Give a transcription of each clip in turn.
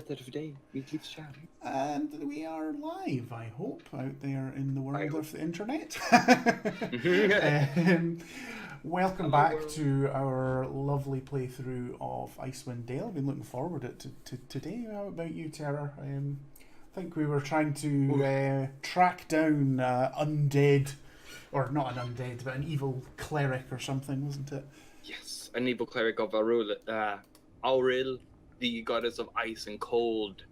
method of day. We keep chatting. And we are live, I hope, out there in the world of the internet. Welcome back to our lovely playthrough of Icewind Dale. I've been looking forward to today. How about you, Terror? I think we were trying to track down undead, or not an undead, but an evil cleric or something, wasn't it? Yes, an evil cleric of Auril, the goddess of ice and cold,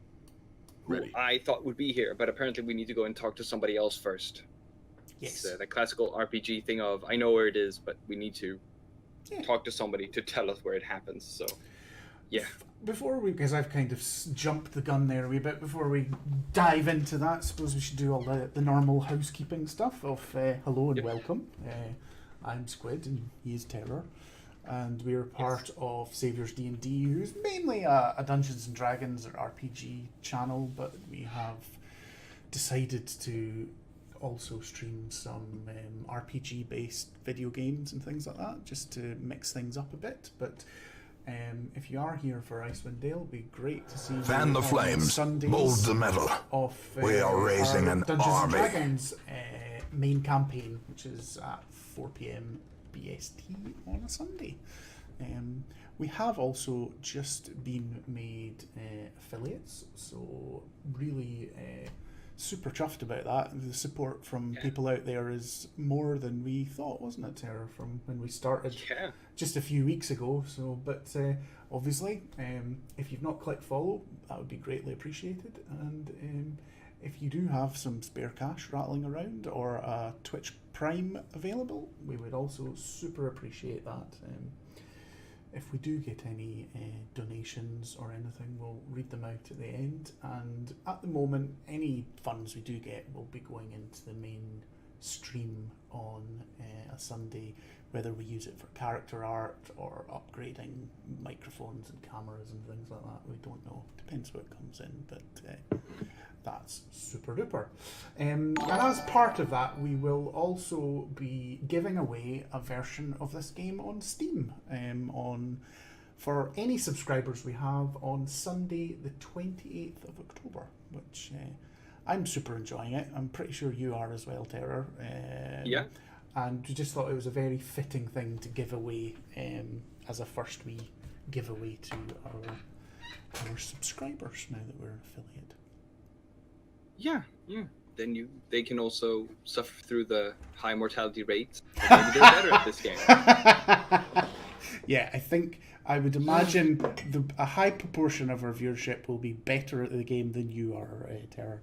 who I thought would be here, but apparently we need to go and talk to somebody else first. Yes. It's the classical RPG thing of, I know where it is, but we need to talk to somebody to tell us where it happens, so, yeah. Before we, because I've kind of jumped the gun there a wee bit, before we dive into that, I suppose we should do all the normal housekeeping stuff of hello and welcome. I'm Squid and he is Terror. And we're part of Saviours DND, who's mainly a Dungeons and Dragons or RPG channel, but we have decided to also stream some RPG-based video games and things like that, just to mix things up a bit. But if you are here for Icewind Dale, it'd be great to see you. Fan the flames, Sundays mold the metal. We are raising an Dungeons army. and Dragons main campaign, which is at 4 p.m. BST on a Sunday. We have also just been made affiliates, so really super chuffed about that. The support from people out there is more than we thought, wasn't it, Terror, from when we started just a few weeks ago. So, but obviously, if you've not clicked follow, that would be greatly appreciated. And if you do have some spare cash rattling around or a Twitch Prime available, we would also super appreciate that. If we do get any donations or anything, we'll read them out at the end. And at the moment, any funds we do get will be going into the main stream on a Sunday, whether we use it for character art or upgrading microphones and cameras and things like that. We don't know. Depends what comes in, but that's super duper. And as part of that, we will also be giving away a version of this game on Steam for any subscribers we have on Sunday the 28th of October, which I'm super enjoying it. I'm pretty sure you are as well, Terror. And we just thought it was a very fitting thing to give away as a first wee giveaway to our subscribers now that we're an affiliate. Yeah. Then they can also suffer through the high mortality rates. Maybe they're better at this game. Yeah, I think I would imagine a high proportion of our viewership will be better at the game than you are, Terror.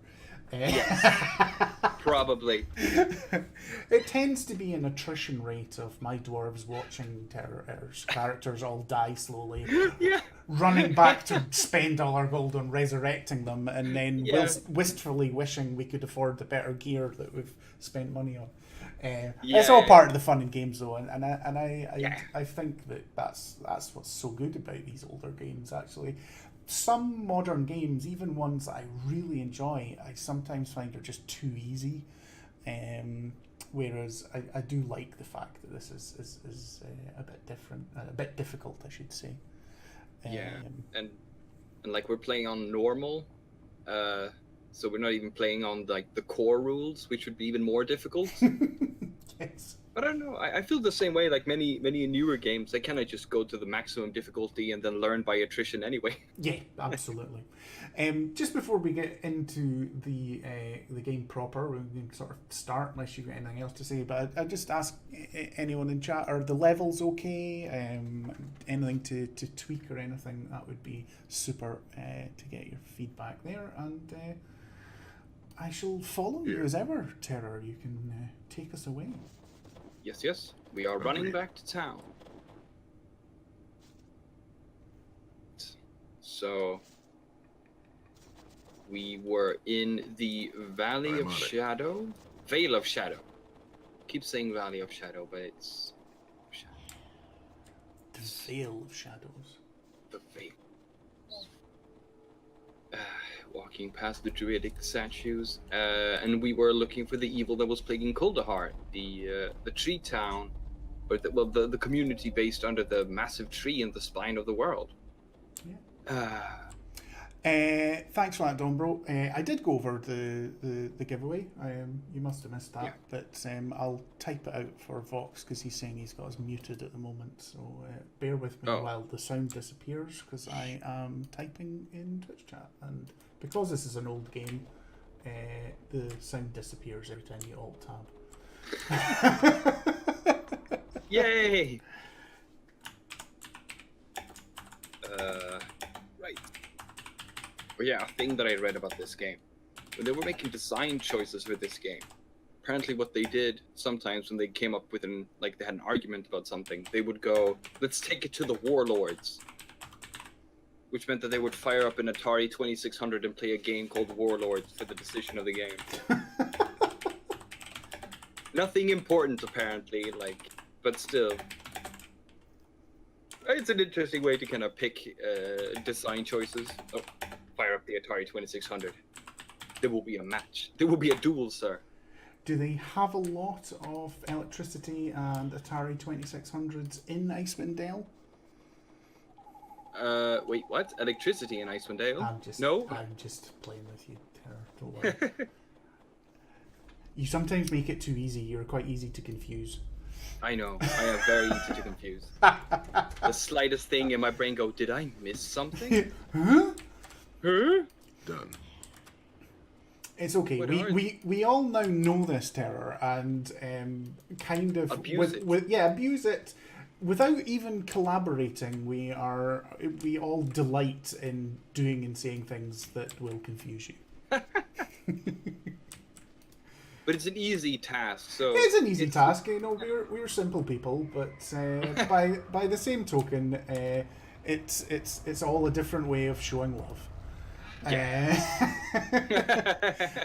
Yes, probably. It tends to be an attrition rate of my dwarves watching Terror's characters all die slowly, running back to spend all our gold on resurrecting them, and then wistfully wishing we could afford the better gear that we've spent money on. It's all part of the fun in games, though, and I think that's what's so good about these older games. Actually, some modern games, even ones that I really enjoy, I sometimes find are just too easy. Whereas I do like the fact that this is a bit different, a bit difficult, I should say. And like we're playing on normal, so we're not even playing on like the core rules, which would be even more difficult. Yes. But I don't know. I feel the same way. Like many newer games, they kind of just go to the maximum difficulty and then learn by attrition anyway. Yeah, absolutely. Just before we get into the game proper, we can sort of start unless you've got anything else to say. But I just ask anyone in chat: are the levels okay? Anything to tweak or anything? That would be super to get your feedback there. And I shall follow you as ever, Terror. You can take us away. Yes. We are running back to town. So, we were in the Valley of Shadow? Vale of Shadow. Keep saying Valley of Shadow, but it's... The Vale of Shadows. The Vale. Walking past the druidic statues, and we were looking for the evil that was plaguing Kuldahar, the tree town, or the community based under the massive tree in the spine of the world. Thanks for that, Dombro. I did go over the giveaway. You must have missed that. Yeah. But I'll type it out for Vox because he's saying he's got us muted at the moment. So bear with me while the sound disappears because I am typing in Twitch chat. And because this is an old game, the sound disappears every time you alt tab. Yay! Right. But yeah, a thing that I read about this game. When they were making design choices for this game, apparently what they did sometimes when they came up with they had an argument about something, they would go, let's take it to the warlords. Which meant that they would fire up an Atari 2600 and play a game called Warlords for the decision of the game. Nothing important, apparently, but still. It's an interesting way to kind of pick design choices. Oh, fire up the Atari 2600. There will be a match. There will be a duel, sir. Do they have a lot of electricity and Atari 2600s in Icewind Dale? Wait, what? Electricity in Icewind Dale? I'm just playing with you, Tara. Don't worry. You sometimes make it too easy. You're quite easy to confuse. I know. I am very easy to confuse. The slightest thing in my brain go, did I miss something? Huh? Huh? Done. It's okay. We all now know this terror and kind of abuse it. Abuse it without even collaborating. We all delight in doing and saying things that will confuse you. But it's an easy task, so it's an easy task. You know, we're simple people, but by the same token, it's all a different way of showing love. Yeah.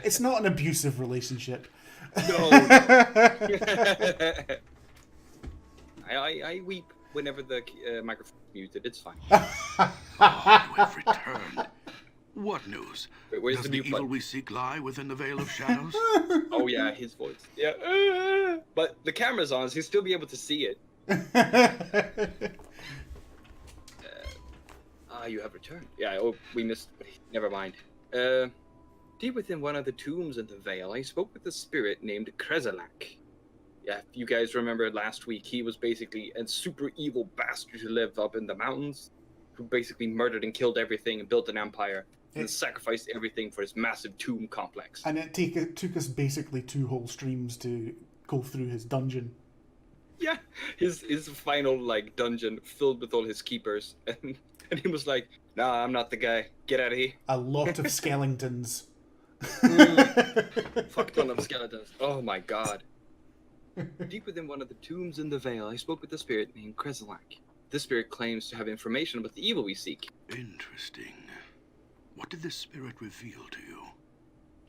It's not an abusive relationship. No. I weep whenever the microphone's muted. It's fine. Oh, you have returned. What news? Wait, where's Does the the mute evil button? we seek lie within the veil of shadows? Oh yeah, his voice. Yeah. But the camera's on, so you'll still be able to see it. You have returned. Yeah, we missed. Never mind. Deep within one of the tombs in the Vale, I spoke with a spirit named Krezelak. Yeah, if you guys remember last week, he was basically a super evil bastard who lived up in the mountains, who basically murdered and killed everything and built an empire, and sacrificed everything for his massive tomb complex. And it took us basically 2 whole streams to go through his dungeon. Yeah, his final dungeon filled with all his keepers, and he was like, "Nah, I'm not the guy. Get out of here." A lot of skeletons. Fuck ton of skeletons. Oh my god. Deep within one of the tombs in the Vale, I spoke with a spirit named Krezelak. This spirit claims to have information about the evil we seek. Interesting. What did this spirit reveal to you?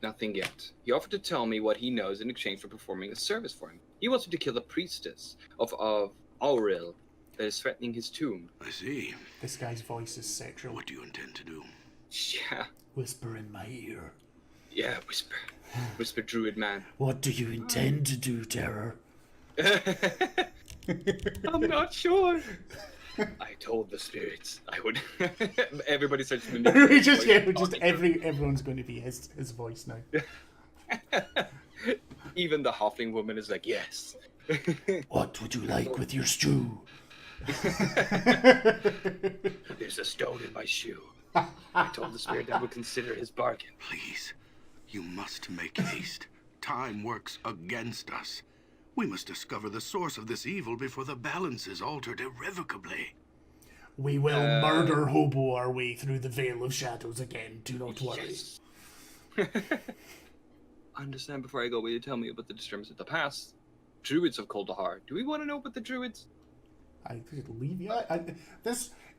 Nothing yet. He offered to tell me what he knows in exchange for performing a service for him. He wants me to kill the priestess of Auril that is threatening his tomb. I see. This guy's voice is sexual. What do you intend to do? Yeah. Whisper in my ear. Yeah, whisper. Whisper, druid man. What do you intend to do, Terror? I'm not sure. I told the spirits I would. Everybody starts to everyone's going to be his voice now. Even the halfling woman is like, yes. What would you like with your stew? There's a stone in my shoe. I told the spirit I would consider his bargain. Please, you must make haste. Time works against us. We must discover the source of this evil before the balance is altered irrevocably. We will murder hobo our way through the Veil of Shadows again. Do not worry. Yes. Understand before I go, will you tell me about the disturbance of the past? Druids of Kuldahar. Do we want to know about the druids? I could leave you.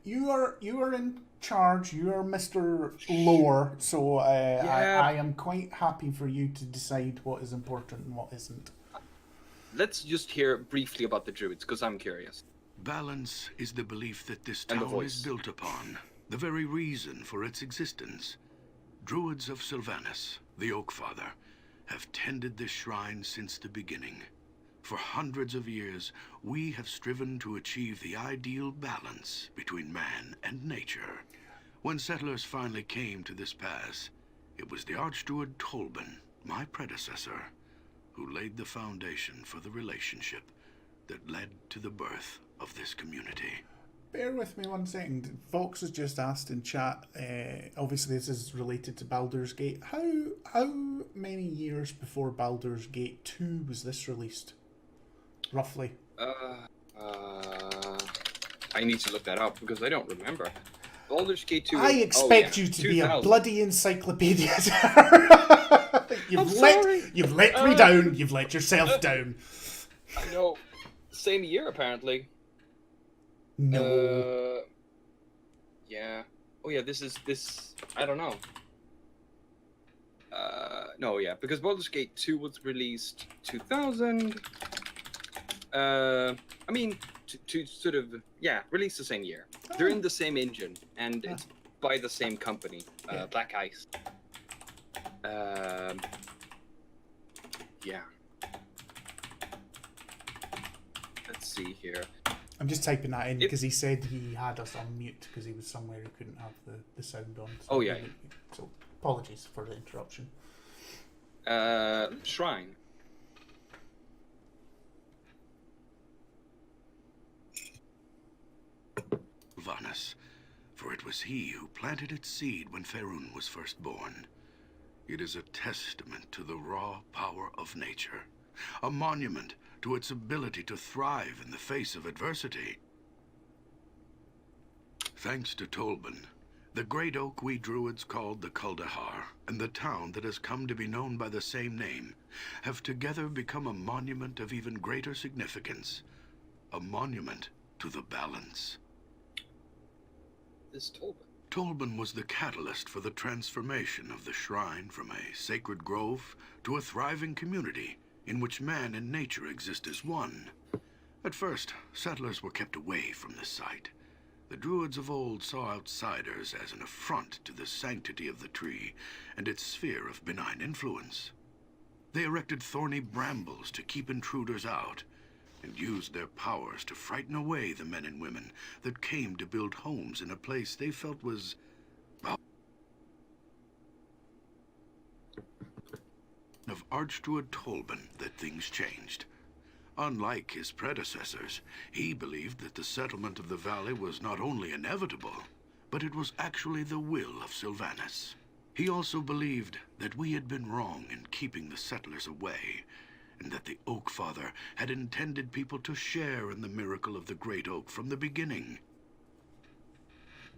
You are in charge. You are Mr. Lore, so I am quite happy for you to decide what is important and what isn't. Let's just hear briefly about the druids, because I'm curious. Balance is the belief that this town is built upon, the very reason for its existence. Druids of Sylvanus, the Oak Father, have tended this shrine since the beginning. For hundreds of years, we have striven to achieve the ideal balance between man and nature. When settlers finally came to this pass, it was the Archdruid Tolban, my predecessor, who laid the foundation for the relationship that led to the birth of this community. Bear with me 1 second. Fox has just asked in chat, obviously this is related to Baldur's Gate. How many years before Baldur's Gate 2 was this released? Roughly. I need to look that up because I don't remember. Baldur's Gate 2. I expect you to 2000. be a bloody encyclopedia. You've let me down. You've let yourself down. I know. Same year apparently. No. Yeah. Oh yeah. This. I don't know. No. Yeah. Because Baldur's Gate 2 was released 2000. I mean, to sort of released the same year. They're in the same engine, and it's by the same company, Black Ice. Yeah. Let's see here. I'm just typing that in because he said he had us on mute because he was somewhere he couldn't have the sound on. So oh yeah. So apologies for the interruption. Shrine. Vanus, for it was he who planted its seed when Faerun was first born. It is a testament to the raw power of nature, a monument to its ability to thrive in the face of adversity. Thanks to Tolban, the great oak we druids called the Kuldahar, and the town that has come to be known by the same name, have together become a monument of even greater significance, a monument to the balance. This Tolban. Tolban was the catalyst for the transformation of the shrine from a sacred grove to a thriving community in which man and nature exist as one. At first, settlers were kept away from the site. The druids of old saw outsiders as an affront to the sanctity of the tree and its sphere of benign influence. They erected thorny brambles to keep intruders out, and used their powers to frighten away the men and women that came to build homes in a place they felt was of Archdruid Tolban that things changed. Unlike his predecessors, he believed that the settlement of the valley was not only inevitable, but it was actually the will of Sylvanas. He also believed that we had been wrong in keeping the settlers away, and that the Oak Father had intended people to share in the miracle of the Great Oak from the beginning.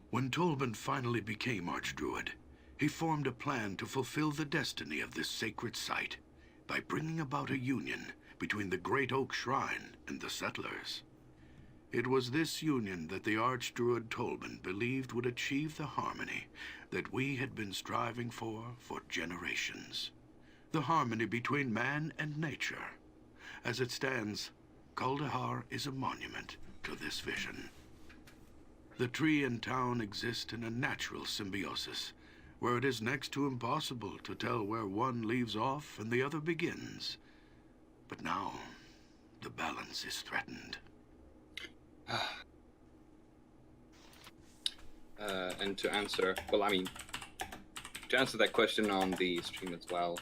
When Tolban finally became Archdruid, he formed a plan to fulfill the destiny of this sacred site by bringing about a union between the Great Oak Shrine and the settlers. It was this union that the Archdruid Tolban believed would achieve the harmony that we had been striving for generations. The harmony between man and nature. As it stands, Kuldahar is a monument to this vision. The tree and town exist in a natural symbiosis, where it is next to impossible to tell where one leaves off and the other begins. But now, the balance is threatened. And to answer, well, I mean, to answer that question on the stream as well,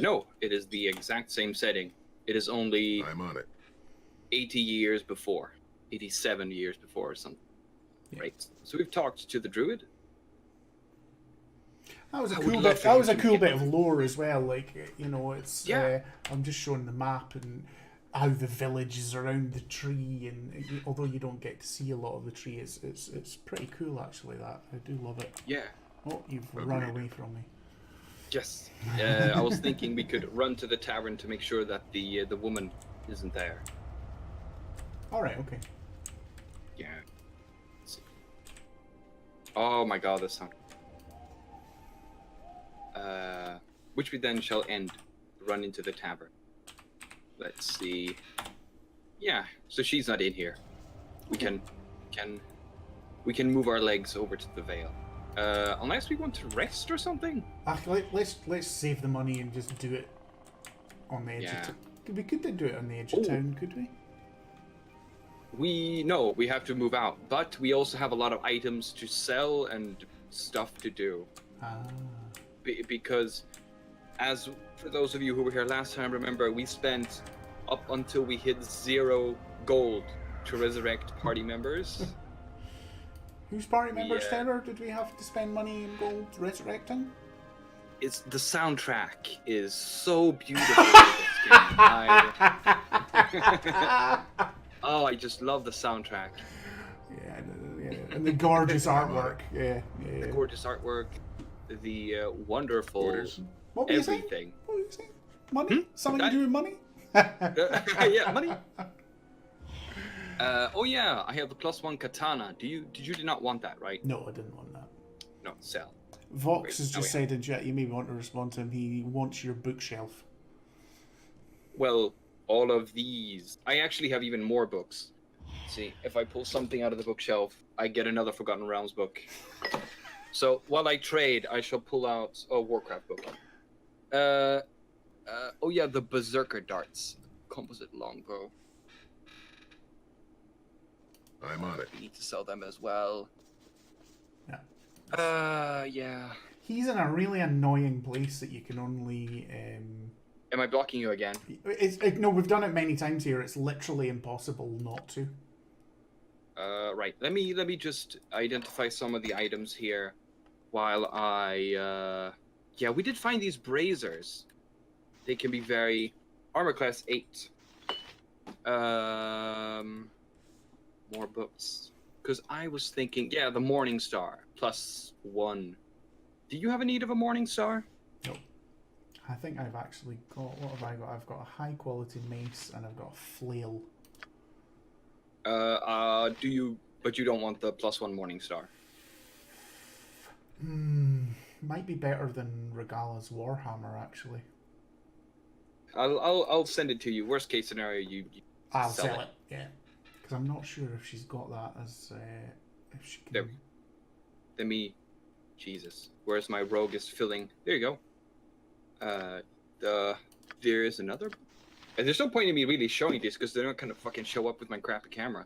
no, it is the exact same setting. It is only I'm on it. 80 years before, 87 years before or something. Yeah. Right. So we've talked to the druid. That was a cool bit. That was a cool bit of lore as well. Like, you know, it's I'm just showing the map and how the village is around the tree, and although you don't get to see a lot of the tree, it's pretty cool actually. That I do love it. Yeah. Oh, you've run away from me. Yes. I was thinking we could run to the tavern to make sure that the woman isn't there. All right. Okay. Yeah. Let's see. Oh my God, this sound. Which we then shall end. Run into the tavern. Let's see. Yeah. So she's not in here. We can move our legs over to the Vale. Unless we want to rest or something. Actually, let's save the money and just do it on the edge of town. We could do it on the edge of town, could we? We have to move out, but we also have a lot of items to sell and stuff to do. Ah. Because, as for those of you who were here last time, remember, we spent up until we hit 0 gold to resurrect party members. Whose party members, Taylor, did we have to spend money in gold resurrecting? It's the soundtrack is so beautiful in this game. Oh, I just love the soundtrack. Yeah, and the gorgeous artwork. Yeah. The gorgeous artwork, the wonderful What were you everything. saying? What were you saying? Money? Something to do with money? Yeah, money. Oh yeah, I have the +1 katana. Did you not want that, right? No, I didn't want that. No, sell. Vox has just said in chat, you may want to respond to him, he wants your bookshelf. Well, all of these. I actually have even more books. See, if I pull something out of the bookshelf, I get another Forgotten Realms book. So while I trade, I shall pull out a Warcraft book. Oh yeah, the Berserker darts, composite longbow. I'm on it. We need to sell them as well. Yeah. Yeah. He's in a really annoying place that you can only. Am I blocking you again? No, we've done it many times here. It's literally impossible not to. Right. Let me just identify some of the items here, while I. Yeah, we did find these braziers. They can be very armor class 8. More books. Because I was thinking, yeah, the Morning Star +1. Do you have a need of a Morning Star? No. I think I've actually got. What have I got? I've got a high quality mace and I've got a flail. Do you? But you don't want the +1 Morning Star. Might be better than Regala's Warhammer, actually. I'll send it to you. Worst case scenario, you I'll sell it. Yeah. Because I'm not sure if she's got that as if she can. There. Let me. Jesus, where's my roguish filling? There you go. There is another. And there's no point in me really showing this because they're not gonna fucking show up with my crappy camera.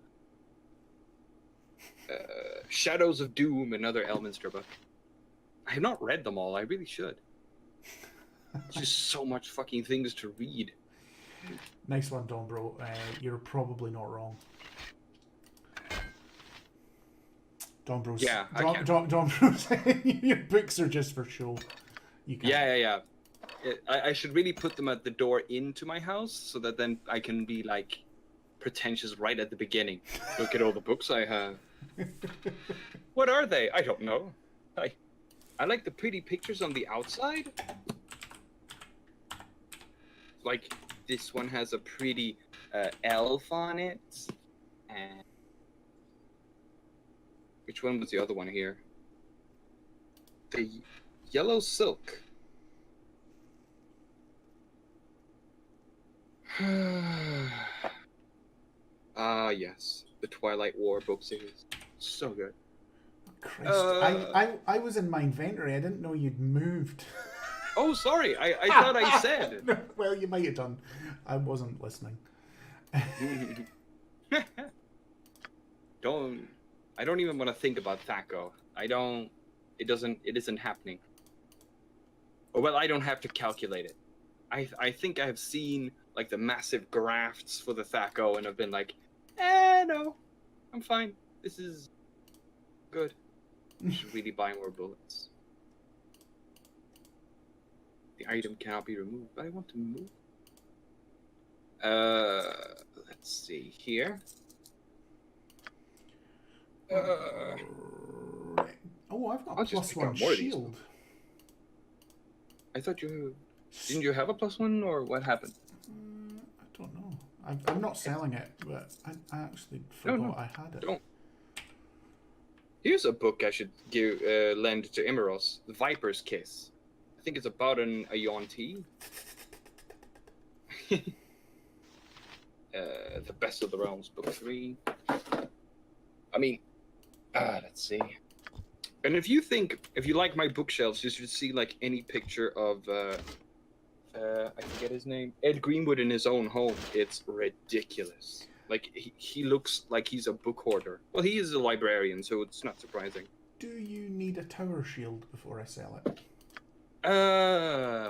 Shadows of Doom, another Elminster book. I have not read them all. I really should. It's just so much fucking things to read. Nice one, Don Bro. You're probably not wrong. Don Bro's. Yeah, Don Bro's. Your books are just for show. You can't. Yeah. I should really put them at the door into my house so that then I can be like pretentious right at the beginning. Look at all the books I have. What are they? I don't know. I like the pretty pictures on the outside. Like this one has a pretty elf on it. And which one was the other one here? The yellow silk. Ah, yes. The Twilight War book series. So good. Christ. I was in my inventory. I didn't know you'd moved. Oh, sorry. I thought I said. Well, you might have done. I wasn't listening. I don't even want to think about Thaco. It isn't happening. Or well, I don't have to calculate it. I think I've seen like the massive grafts for the Thaco and I've been like, no, I'm fine. This is good. I should really buy more bullets. The item cannot be removed, but I want to move. Let's see here. Oh, I've got a +1 shield. I thought didn't you have a +1 or what happened? I don't know. I'm not selling it, but I actually forgot I had it. Don't. Here's a book I should lend to Imeros, The Viper's Kiss. I think it's about a yuan-ti. The Best of the Realms, book 3. I mean, let's see. And if you like my bookshelves, you should see like any picture of, I forget his name, Ed Greenwood in his own home. It's ridiculous. Like he looks like he's a book hoarder. Well, he is a librarian, so it's not surprising. Do you need a tower shield before I sell it?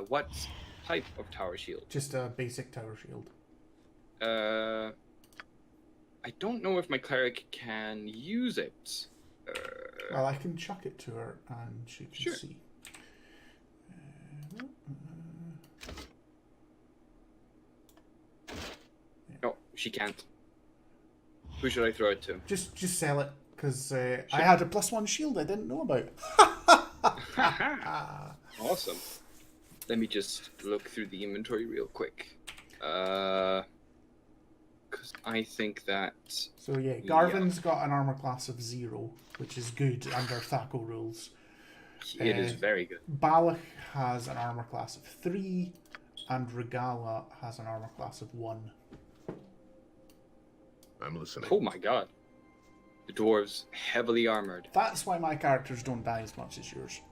What type of tower shield? Just a basic tower shield. I don't know if my cleric can use it. Well, I can chuck it to her and she can see. No, she can't. Who should I throw it to? Just sell it, because I had a +1 shield I didn't know about. Awesome. Let me just look through the inventory real quick. Because I think that... So yeah, Garvin's got an armor class of 0, which is good under Thaco rules. It is very good. Balak has an armor class of 3, and Regala has an armor class of 1. I'm listening. Oh my god. The dwarves heavily armored. That's why my characters don't die as much as yours.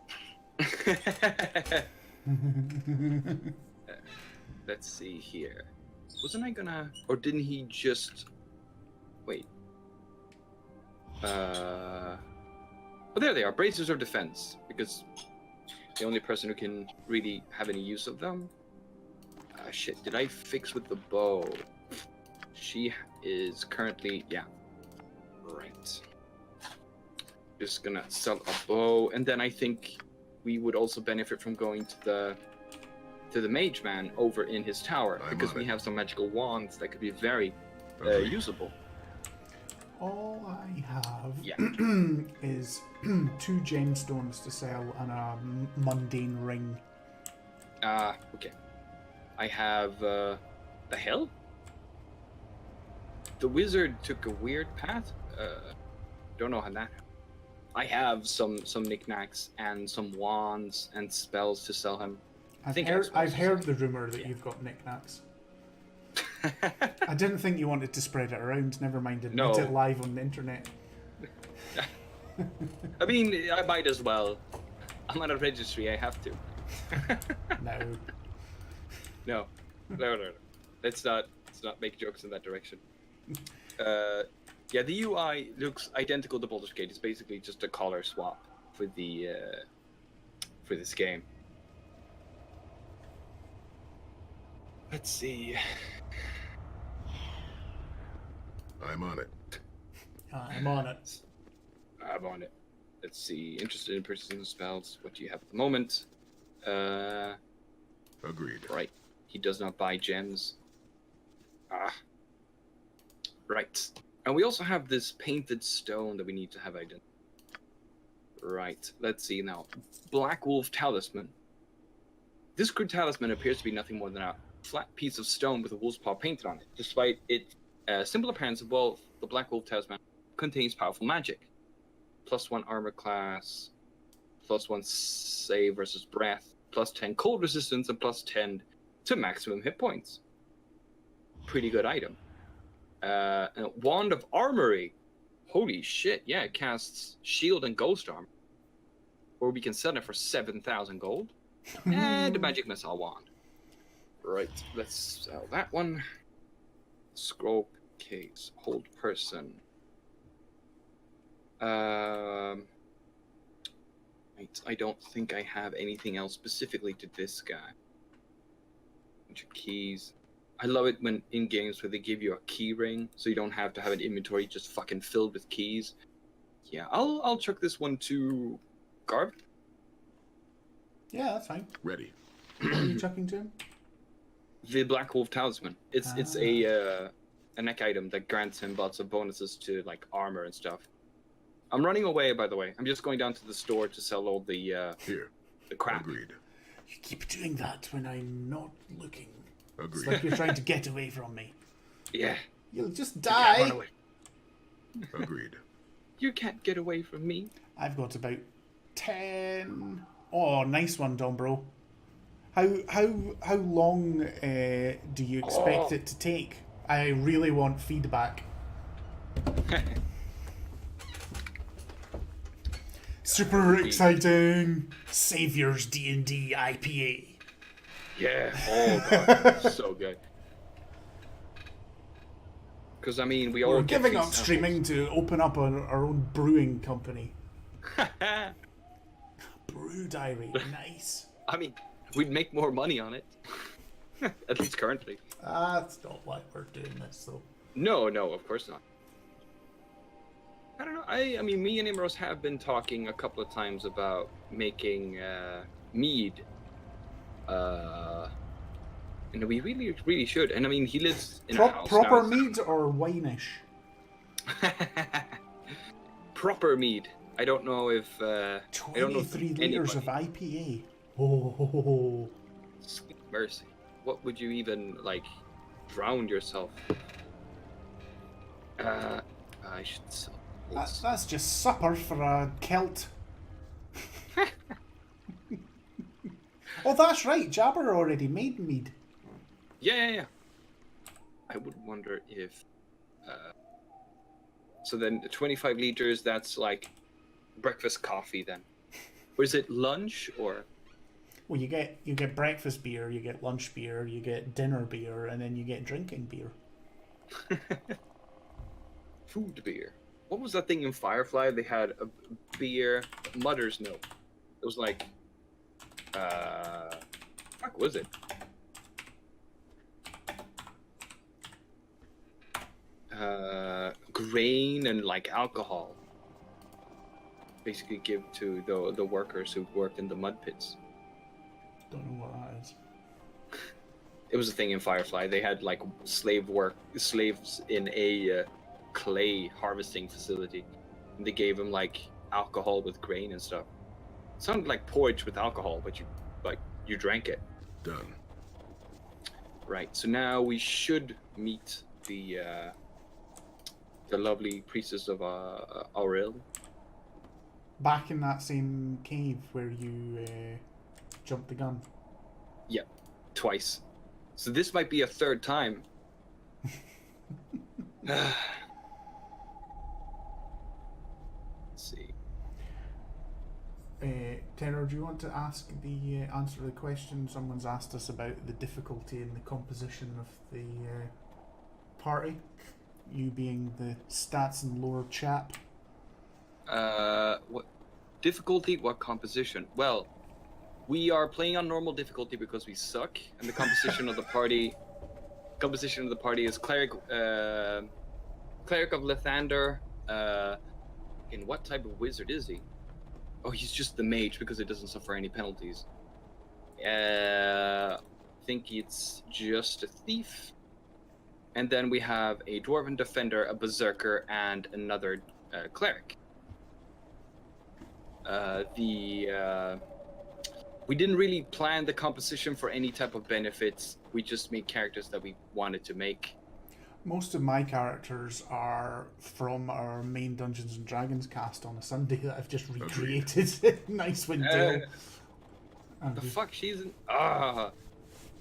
Let's see here. Wasn't I gonna... Or didn't he just... Wait. Oh, there they are. Bracers of defense. Because the only person who can really have any use of them... shit. Did I fix with the bow? She is currently... Yeah. Right. Just gonna sell a bow. And then I think we would also benefit from going to the mage man over in his tower. Because we have some magical wands that could be very usable. All I have is 2 gemstones to sell and a mundane ring. Okay. I have, the hell? The wizard took a weird path. Don't know how that happened. I have some knickknacks and some wands and spells to sell him. I've heard the rumor that you've got knickknacks. I didn't think you wanted to spread it around. Never mind admit it live on the internet. I mean, I might as well. I'm on a registry. I have to. No. Let's not make jokes in that direction. Yeah, the UI looks identical to Baldur's Gate. It's basically just a color swap for the for this game. Let's see. I'm on it. I'm on it. I'm on it. Let's see. Interested in purchasing spells. What do you have at the moment? Agreed. Right. He does not buy gems. Right. And we also have this painted stone that we need to have identified. Right. Let's see now. Black Wolf Talisman. This crude talisman appears to be nothing more than a flat piece of stone with a wolf's paw painted on it. Despite its simple appearance of wolf, the Black Wolf Talisman contains powerful magic. +1 armor class, +1 save versus breath, +10 cold resistance, and +10 to maximum hit points. Pretty good item. And Wand of Armory. Holy shit, yeah, it casts shield and ghost armor. Or we can sell it for 7,000 gold. And a magic missile wand. Right, let's sell that one. Scroll case, hold person. Right, I don't think I have anything else specifically to this guy. Bunch of keys. I love it when in games where they give you a key ring, so you don't have to have an inventory just fucking filled with keys. Yeah, I'll chuck this one to Garb. Yeah, that's fine. Ready. What are you chucking to him? The Black Wolf Talisman. It's a neck item that grants him lots of bonuses to like armor and stuff. I'm running away, by the way. I'm just going down to the store to sell all the the crap. Agreed. You keep doing that when I'm not looking. Agreed. It's like you're trying to get away from me. Yeah. You'll just You can't run die. away. Agreed. You can't get away from me. I've got about 10. Oh, nice one, Don Bro. How long do you expect it to take? I really want feedback. Super exciting! Saviours D&D IPA. Yeah. Oh god, so good. Because I mean, we all We're get giving free up samples. streaming to open up our own brewing company. Brew diary, nice. I mean, we'd make more money on it. At least currently. That's not why we're doing this, though. No, of course not. I don't know. I mean, me and Imros have been talking a couple of times about making mead. And we really should. And I mean, he lives in a house proper now. mead or wine-ish? Proper mead. I don't know if 23 liters of IPA. Oh. Sweet mercy. What would you even like drown yourself? I should sell. That's just supper for a Celt. Oh, that's right. Jabber already made mead. Yeah. I would wonder if. So then, 25 liters. That's like breakfast coffee then, or is it lunch or? Well, you get breakfast beer, you get lunch beer, you get dinner beer, and then you get drinking beer. Food beer. What was that thing in Firefly? They had a beer, Mother's Milk. It was like, fuck was it? Grain and like alcohol. Basically give to the workers who worked in the mud pits. Don't know what that is. It was a thing in Firefly. They had like slaves in a clay harvesting facility. And they gave them like alcohol with grain and stuff. It sounded like porridge with alcohol, but you drank it. Done. Right. So now we should meet the lovely priestess of Auril. Back in that same cave where you jumped the gun. Yep, twice. So this might be a third time. Let's see. Tenor, do you want to answer the question someone's asked us about the difficulty in the composition of the party? You being the stats and lore chap. What difficulty? What composition? Well, we are playing on normal difficulty because we suck, and the composition of the party is cleric of Lathander. In what type of wizard is he? Oh, he's just the mage because it doesn't suffer any penalties. I think it's just a thief. And then we have a dwarven defender, a berserker, and another cleric. We didn't really plan the composition for any type of benefits. We just made characters that we wanted to make. Most of my characters are from our main Dungeons and Dragons cast on a Sunday that I've just recreated in Icewind Dale. The fuck, she's in...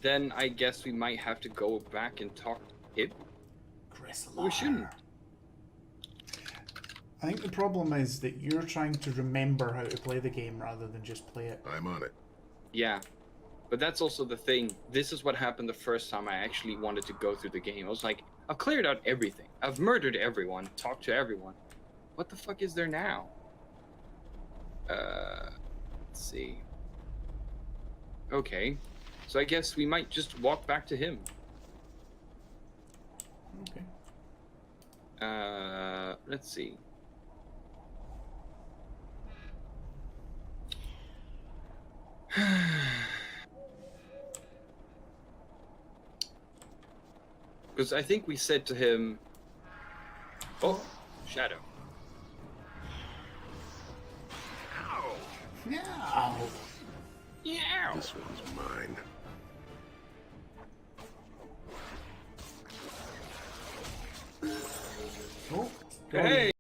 Then I guess we might have to go back and talk to him. We shouldn't. I think the problem is that you're trying to remember how to play the game rather than just play it. I'm on it. Yeah, but that's also the thing. This is what happened the first time I actually wanted to go through the game. I was like, I've cleared out everything. I've murdered everyone, talked to everyone. What the fuck is there now? Let's see. Okay, so I guess we might just walk back to him. Okay. Let's see. Because I think we said to him, "Oh, Shadow." Ow! Yeah. Yeah. This one's mine. Oh, Hey.